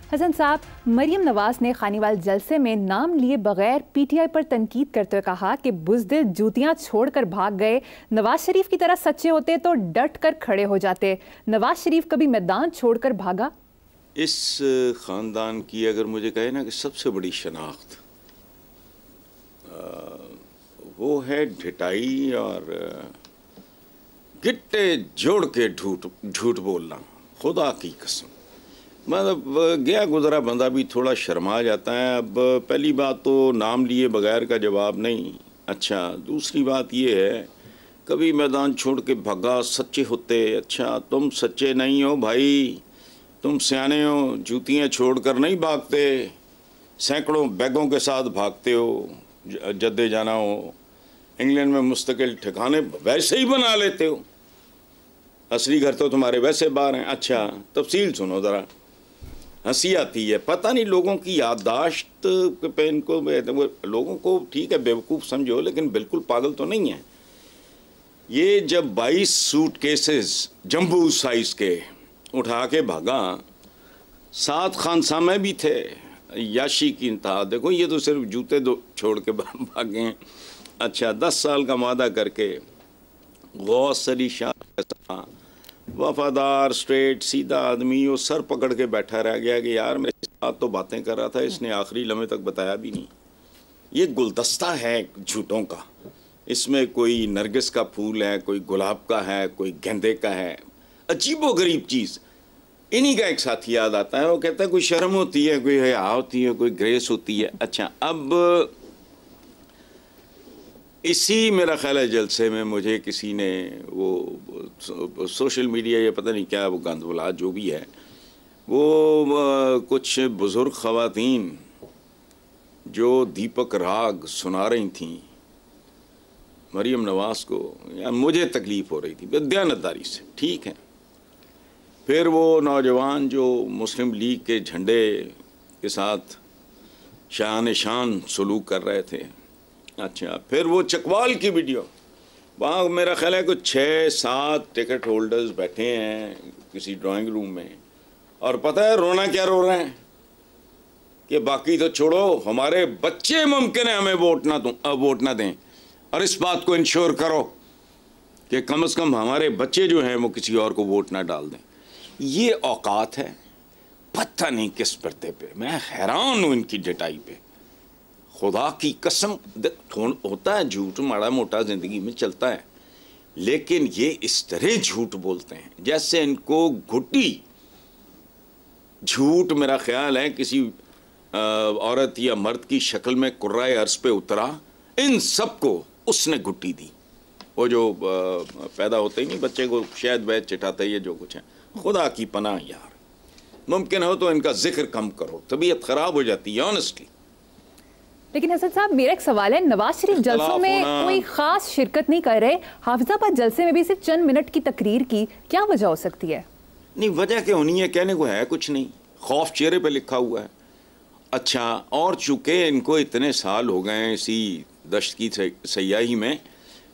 हसन साहब, मरियम नवाज ने खानीवाल जलसे में नाम लिए बगैर पीटीआई पर तनकीद करते हुए कहा कि बुज़दिल जूतियां छोड़कर भाग गए। नवाज शरीफ की तरह सच्चे होते तो डट कर खड़े हो जाते। नवाज शरीफ कभी मैदान छोड़कर भागा? इस ख़ानदान की अगर मुझे कहे ना कि सबसे बड़ी शनाख्त वो है ढिठाई और गिट्टे जोड़ के झूठ बोलना। खुदा की कसम, मतलब गया गुजरा बंदा भी थोड़ा शर्मा जाता है। अब पहली बात तो नाम लिए बगैर का जवाब नहीं। अच्छा, दूसरी बात ये है कभी मैदान छोड़ के भागा, सच्चे होते। अच्छा, तुम सच्चे नहीं हो भाई, तुम सियाने हो, जूतियाँ छोड़ कर नहीं भागते, सैकड़ों बैगों के साथ भागते हो। जद्दे जाना हो, इंग्लैंड में मुस्तकिल ठिकाने वैसे ही बना लेते हो, असली घर तो तुम्हारे वैसे बाहर हैं। अच्छा, तफसील सुनो ज़रा, हंसी आती है। पता नहीं लोगों की याददाश्त पे इनको, लोगों को ठीक है बेवकूफ़ समझो, लेकिन बिल्कुल पागल तो नहीं है। ये जब 22 सूटकेसेस जम्बू साइज़ के उठा के भागा, 7 खानसामे भी थे, याशी की इंतहा। देखो ये तो सिर्फ जूते दो छोड़ के भागे हैं। अच्छा, 10 साल का वादा करके गौस अली शाह वफादार स्ट्रेट सीधा आदमी, वो सर पकड़ के बैठा रह गया कि यार मेरे साथ तो बातें कर रहा था, इसने आखिरी लम्हे तक बताया भी नहीं। ये गुलदस्ता है झूठों का, इसमें कोई नरगिस का फूल है, कोई गुलाब का है, कोई गेंदे का है, अजीबो गरीब चीज़। इन्हीं का एक साथी याद आता है, वो कहता है कोई शर्म होती है, कोई हया होती है, कोई ग्रेस होती है। अच्छा, अब इसी मेरा ख्याल है जलसे में मुझे किसी ने वो सोशल मीडिया या पता नहीं क्या वो गंदबुला जो भी है, वो कुछ बुज़ुर्ग ख़वातीन जो दीपक राग सुना रही थीं मरियम नवाज को, या मुझे तकलीफ़ हो रही थी दयानतदारी से, ठीक है। फिर वो नौजवान जो मुस्लिम लीग के झंडे के साथ शान शान सलूक कर रहे थे। अच्छा, फिर वो चकवाल की वीडियो, वहाँ मेरा ख्याल है कुछ 6-7 टिकट होल्डर्स बैठे हैं किसी ड्राइंग रूम में, और पता है रोना क्या रो रहे हैं कि बाकी तो छोड़ो, हमारे बच्चे मुमकिन है हमें वोट ना दें, और इस बात को इंश्योर करो कि कम से कम हमारे बच्चे जो हैं वो किसी और को वोट ना डाल दें। ये औकात है, पता नहीं किस पर्दे पे। मैं हैरान हूँ इनकी ढिठाई पे, खुदा की कसम। होता है झूठ माड़ा मोटा ज़िंदगी में चलता है, लेकिन ये इस तरह झूठ बोलते हैं जैसे इनको घुट्टी झूठ, मेरा ख्याल है किसी औरत या मर्द की शक्ल में कुर्राए अर्श पे उतरा, इन सबको उसने घुट्टी दी। वो जो पैदा होते ही नहीं बच्चे को शहद वैद चिटाते ही जो कुछ है, खुदा की पनाह यार, मुमकिन हो तो इनका जिक्र कम करो, तबीयत ख़राब हो जाती है ऑनेस्टली। लेकिन हसन साहब, मेरा एक सवाल है, नवाज शरीफ जलसों में कोई खास शिरकत नहीं कर रहे, हाफिजाबाद जलसे में भी सिर्फ चंद मिनट की तकरीर की, क्या वजह हो सकती है? नहीं, वजह क्या होनी है, कहने को है कुछ नहीं, खौफ चेहरे पे लिखा हुआ है। अच्छा, और चूँकि इनको इतने साल हो गए इसी दश्त की सयाही में,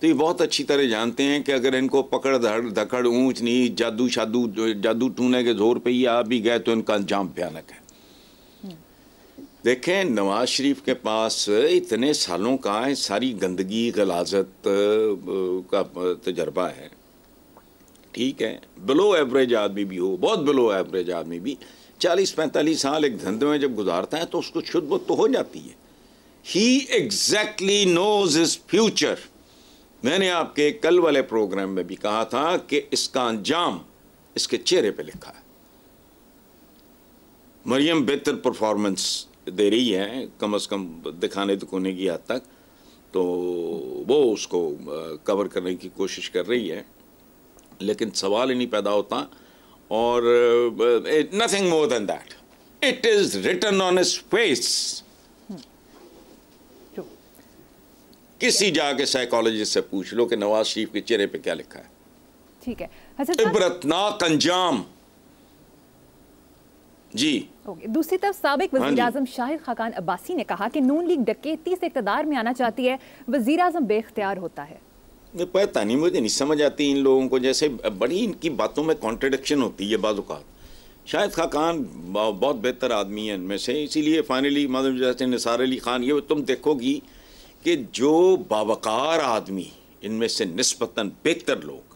तो ये बहुत अच्छी तरह जानते हैं कि अगर इनको पकड़ धकड़ ऊंच नीच जादू टूने के जोर पे ही आ भी गए तो इनका अंजाम भयानक है। देखें, नवाज शरीफ के पास इतने सालों का सारी गंदगी गलाजत का तजर्बा है, ठीक है। बिलो एवरेज आदमी भी हो, बहुत बिलो एवरेज आदमी भी 40-45 साल एक धंधे में जब गुजारता है तो उसको शुद्ध बुद्ध तो हो जाती है। ही एग्जैक्टली नोज हिज फ्यूचर। मैंने आपके कल वाले प्रोग्राम में भी कहा था कि इसका अंजाम इसके चेहरे पे लिखा है। मरियम बेहतर परफॉर्मेंस दे रही है, कम से कम दिखाने दिखाने की हद तक, तो वो उसको कवर करने की कोशिश कर रही है, लेकिन सवाल ही नहीं पैदा होता। और nothing more than that, it is written on his face. किसी जाके साइकोलॉजिस्ट से पूछ लो कि नवाज शरीफ के चेहरे पे क्या लिखा है। ठीक है, इबरतनाक अंजाम जी। दूसरी तरफ साबिक वज़ीर आज़म शाहिद खाकान अब्बासी ने कहा कि नून लीग डकैती से इक़्तिदार में आना चाहती है, वज़ीर आज़म बेख्तियार होता है। पता नहीं, मुझे नहीं समझ आती इन लोगों को, जैसे बड़ी इनकी बातों में कॉन्ट्रडिक्शन होती है बाज़ औक़ात। शाहिद खाकान बहुत बेहतर आदमी है इनमें से, इसीलिए फाइनली मतलब जैसे निसार अली खान, ये तुम देखोगी कि जो बावकार आदमी इनमें से निस्बतन बेहतर लोग,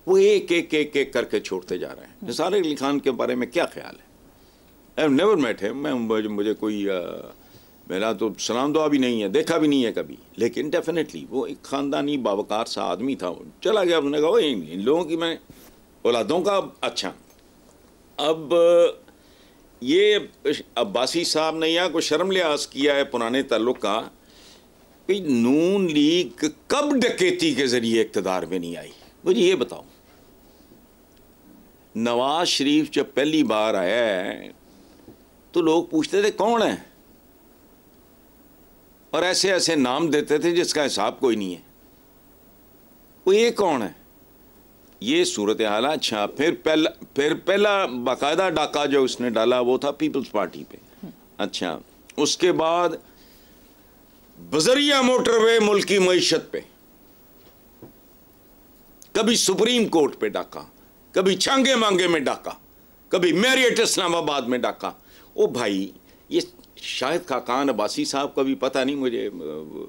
वो एक एक एक एक करके छोड़ते जा रहे हैं। निसार अली खान के बारे में क्या ख्याल है? I have never met him, मुझे कोई मेरा तो सलाम दुआ भी नहीं है, देखा भी नहीं है कभी, लेकिन डेफिनेटली वो एक ख़ानदानी बावकार सा आदमी था। चला गया, उसने कहा इन लोगों की मैं औलादों का। अच्छा, अब ये अब्बासी साहब ने यहाँ को शर्म लिहाज किया है पुराने ताल्लुक का कि नून लीग कब डकैती के ज़रिए इक़्तिदार में नहीं आई? मुझे ये बताओ। नवाज शरीफ जब पहली बार आया है तो लोग पूछते थे कौन है, और ऐसे ऐसे नाम देते थे जिसका हिसाब कोई नहीं है। वो ये कौन है? ये सूरत हाल। अच्छा, फिर पहला बाकायदा डाका जो उसने डाला वो था पीपल्स पार्टी पे। अच्छा, उसके बाद बजरिया मोटरवे मुल्क की मईशत पे, कभी सुप्रीम कोर्ट पे डाका, कभी छांगे मांगे में डाका, कभी मैरियट इस्लामाबाद में डाका। ओ भाई, ये शाहिद खाकान अब्बासी साहब का भी पता नहीं मुझे,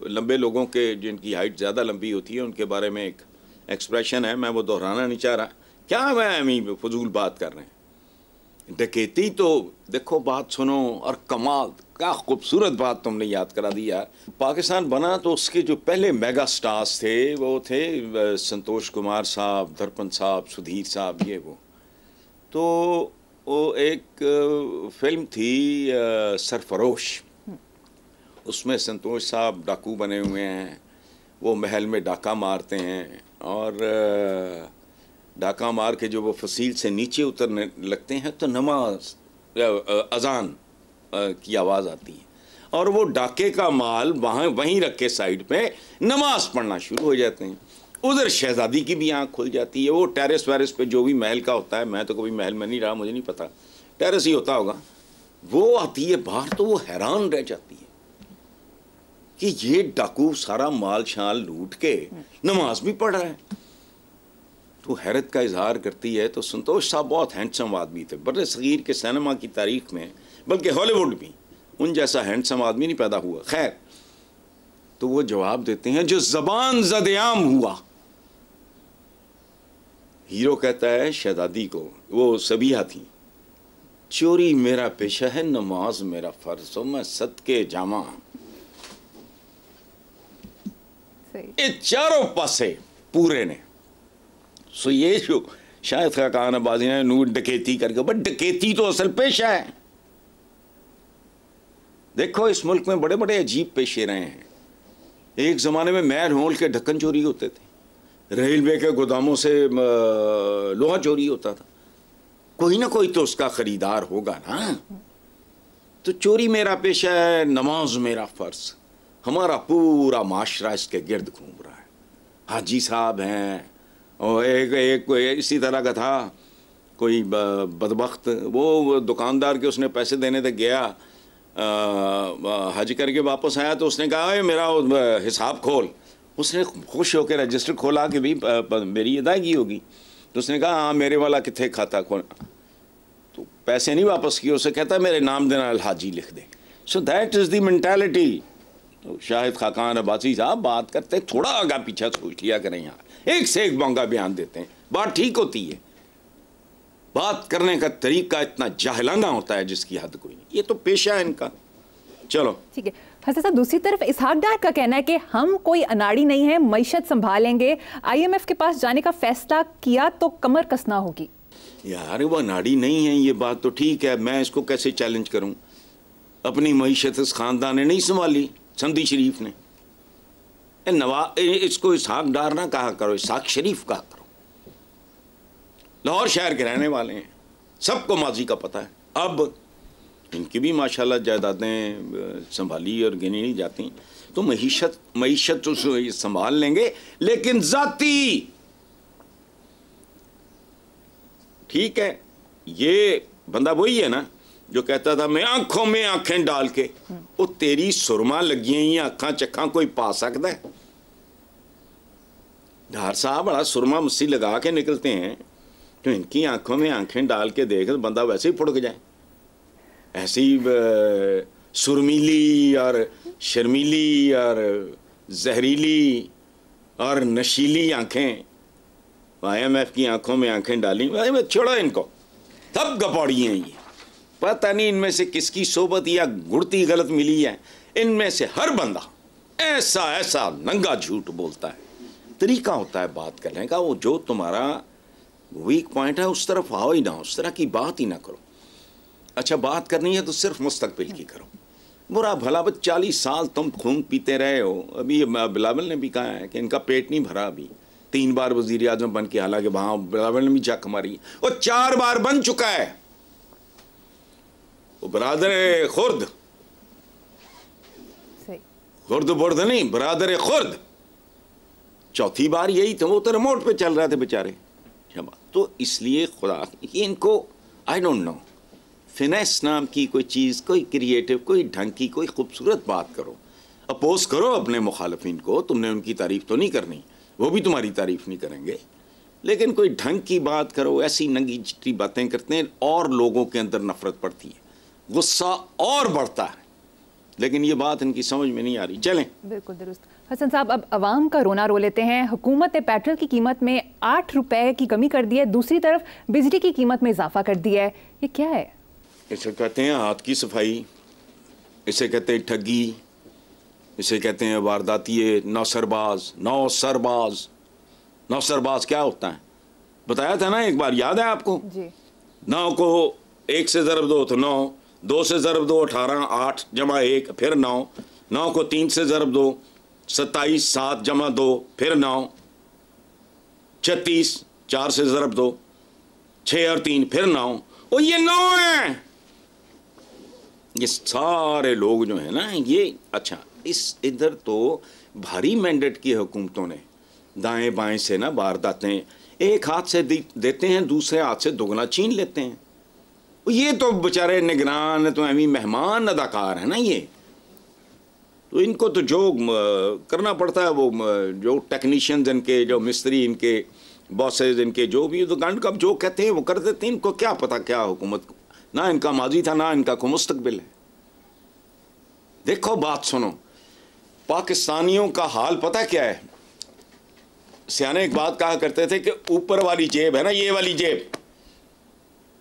लंबे लोगों के जिनकी हाइट ज़्यादा लंबी होती है उनके बारे में एक एक्सप्रेशन है, मैं वो दोहराना नहीं चाह रहा। क्या मैं फजूल बात कर रहे हैं? डकैती तो देखो, बात सुनो, और कमाल, क्या खूबसूरत बात तुमने याद करा दी यार। पाकिस्तान बना तो उसके जो पहले मेगा स्टार्स थे वो थे संतोष कुमार साहब, दर्पण साहब, सुधीर साहब, ये वो एक फिल्म थी सरफरोश, उसमें संतोष साहब डाकू बने हुए हैं, वो महल में डाका मारते हैं, और डाका मार के जो वो फसील से नीचे उतरने लगते हैं तो नमाज अजान की आवाज़ आती है, और वो डाके का माल वहीं रख के साइड पे नमाज पढ़ना शुरू हो जाते हैं। उधर शहजादी की भी आँख खुल जाती है। वो टेरेस वेरेस पे जो भी महल का होता है, मैं तो कभी महल में नहीं रहा, मुझे नहीं पता, टेरेस ही होता होगा, वो आती है बाहर तो वो हैरान रह जाती है कि ये डाकू सारा माल शाल लूट के नमाज भी पढ़ रहा है। तो हैरत का इजहार करती है। तो संतोष साहब बहुत हैंडसम आदमी थे, बड़े सगीर के सिनेमा की तारीख में, बल्कि हॉलीवुड भी उन जैसा हैंडसम आदमी नहीं पैदा हुआ। खैर, तो वो जवाब देते हैं जो ज़बान ज़द-ए-आम हुआ। हीरो कहता है शहजादी को, वो सबिया थी, चोरी मेरा पेशा है, नमाज मेरा फर्ज हो, मैं सदके जामा। ये चारों पासे पूरे ने। सो ये जो शायद खाकान अब्बासी ने नूर डकैती करके, बट डकैती तो असल पेशा है। देखो, इस मुल्क में बड़े बड़े अजीब पेशे रहे हैं। एक ज़माने में मैन होल के ढक्कन चोरी होते थे, रेलवे के गोदामों से लोहा चोरी होता था। कोई ना कोई तो उसका खरीदार होगा ना। तो चोरी मेरा पेशा है, नमाज मेरा फ़र्ज। हमारा पूरा माशरा इसके गिर्द घूम रहा है। हाजी साहब हैं, और एक इसी तरह का था कोई बदबख्त, वो दुकानदार के उसने पैसे देने तक गया, हज करके वापस आया तो उसने कहा मेरा हिसाब खोल। उसने खुश होकर रजिस्टर खोला कि भाई मेरी अदायगी होगी। तो उसने कहा हाँ, मेरे वाला कितने खाता खोल। तो पैसे नहीं वापस किए, उसे कहता मेरे नाम देना अलहाजी लिख दे। So that is the mentality. तो शाहिद खाकान अब्बासी साहब बात करते थोड़ा आगा पीछा सोच लिया करें, यार एक से एक बोंगा बयान देते हैं, बात ठीक होती है। बात करने का तरीका इतना जाहिलाना होता है जिसकी हद कोई नहीं। ये तो पेशा है इनका। चलो ठीक है हसन साहब, दूसरी तरफ इसहाक डार का कहना है कि हम कोई अनाड़ी नहीं है, मईशत संभालेंगे, IMF के पास जाने का फैसला किया तो कमर कसना होगी। यार वो अनाड़ी नहीं है, ये बात तो ठीक है, मैं इसको कैसे चैलेंज करूं? अपनी मईशत इस खानदान ने नहीं संभाली, समदी शरीफ ने। इसको इसहाक डार ना कहा करो, इसहाक शरीफ कहा करो। लाहौर शहर के रहने वाले हैं, सबको माजी का पता है। अब इनकी भी माशाल्लाह जायदादें संभाली और गिनी नहीं जाती, तो मईशत तो संभाल लेंगे, लेकिन जाती ठीक है। ये बंदा वही है ना जो कहता था मैं आंखों में आंखें डाल के, वो तेरी सुरमा लगी ही आंखा चक्खा कोई पा सकता है? डार साहब बड़ा सुरमा मस्सी लगा के निकलते हैं, तो इनकी आंखों में आंखें डाल के देख तो बंदा वैसे ही फुड़क जाए। ऐसी सुरमीली और शर्मीली और जहरीली और नशीली आंखें, IMF की आंखों में आंखें डाली। भाई छोड़ो इनको, सब गपौड़ी हैं ये। पता नहीं इनमें से किसकी सोबत या गुड़ती गलत मिली है। इनमें से हर बंदा ऐसा ऐसा नंगा झूठ बोलता है। तरीका होता है बात करने का, वो जो तुम्हारा वीक पॉइंट है उस तरफ आओ ही ना, उस तरह की बात ही ना करो। अच्छा बात करनी है तो सिर्फ मुस्तकबिल की करो। बुरा भला 40 साल तुम खून पीते रहे हो। अभी बिलावल ने भी कहा है कि इनका पेट नहीं भरा। अभी 3 बार वजीर आजम बन के, हालांकि वहां बिलावल ने भी जक मारी, और 4 बार बन चुका है वो बरादर खुर्द। खुर्द बुर्द नहीं, बरादर खुर्द। चौथी बार यही तो, वो तो रिमोट पे चल रहे थे बेचारे। तो इसलिए खुदा इनको आई डोंट नो, फिनेस नाम की कोई चीज़, कोई क्रिएटिव, कोई ढंग की, कोई खूबसूरत बात करो। अपोज करो अपने मुखालफिन को। तुमने उनकी तारीफ तो नहीं करनी, वो भी तुम्हारी तारीफ नहीं करेंगे, लेकिन कोई ढंग की बात करो। ऐसी नंगी चिट्टी बातें करते हैं और लोगों के अंदर नफरत पड़ती है, गुस्सा और बढ़ता है। लेकिन ये बात इनकी समझ में नहीं आ रही। चलें, बिल्कुल दुरुस्त। हसन साहब, अब अवाम का रोना रो लेते हैं। हुकूमत ने पेट्रोल की कीमत में 8 रुपए की कमी कर दी है, दूसरी तरफ बिजली की कीमत में इजाफा कर दिया है। ये क्या है? इसे कहते हैं हाथ की सफाई, इसे कहते हैं ठगी, इसे कहते हैं वारदाती नौसरबाज। नौसरबाज, नौसरबाज क्या होता है बताया था ना एक बार, याद है आपको जी। 9 को 1 से ज़रब दो तो 9, 2 से ज़रब दो 18, 8 जमा 1 फिर 9, 9 को 3 से ज़रब दो 27, 7 जमा 2 फिर 9, 36, 4 से ज़रब दो 6 और 3 फिर 9। और ये 9 है। ये सारे लोग जो है ना ये, अच्छा इस इधर तो भारी मैंडेट की हुकूमतों ने दाएं बाएं से ना वारदातें एक हाथ से देते हैं, दूसरे हाथ से दुगना छीन लेते हैं। ये तो बेचारे निगरान तो अमी मेहमान अदाकार है ना ये। तो इनको तो जो करना पड़ता है, वो जो टेक्नीशियंस इनके, जो मिस्त्री इनके, बॉसेज इनके, जो भी तो गंड कब जो कहते हैं वो कर देते हैं। इनको क्या पता क्या हुकूमत, ना इनका माजी था ना इनका को मुस्तकबिल है। देखो बात सुनो, पाकिस्तानियों का हाल पता क्या है? सियाने एक बात कहा करते थे कि ऊपर वाली जेब है ना, ये वाली जेब,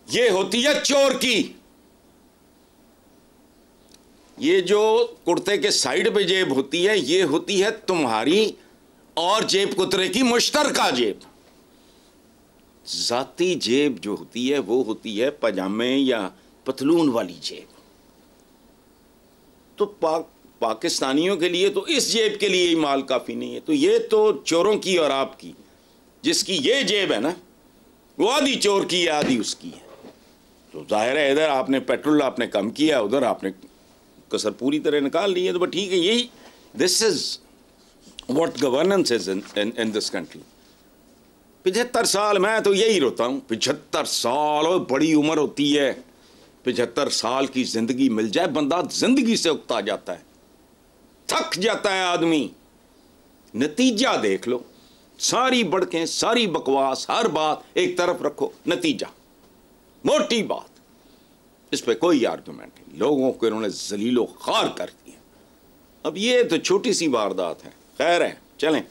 ये होती है चोर की। ये जो कुर्ते के साइड पे जेब होती है, ये होती है तुम्हारी और जेब कुतरे की मुश्तरका जेब। जाती जेब जो होती है वो होती है पजामे या पतलून वाली जेब। तो पाकिस्तानियों के लिए तो इस जेब के लिए ही माल काफ़ी नहीं है। तो ये तो चोरों की और आपकी, जिसकी ये जेब है ना, वो आधी चोर की है आधी उसकी है। तो जाहिर है इधर आपने पेट्रोल आपने कम किया, उधर आपने कसर पूरी तरह निकाल ली है। तो ठीक है, यही this is what governance is in this country. 75 साल, मैं तो यही रोता हूँ, 75 साल और बड़ी उम्र होती है। 75 साल की जिंदगी मिल जाए, बंदा जिंदगी से उकता जाता है, थक जाता है आदमी। नतीजा देख लो, सारी बड़कें, सारी बकवास, हर बात एक तरफ रखो, नतीजा मोटी बात, इस पे कोई आर्गुमेंट नहीं। लोगों को इन्होंने जलीलो खार कर दिया। अब ये तो छोटी सी वारदात है, खैर है, चलें।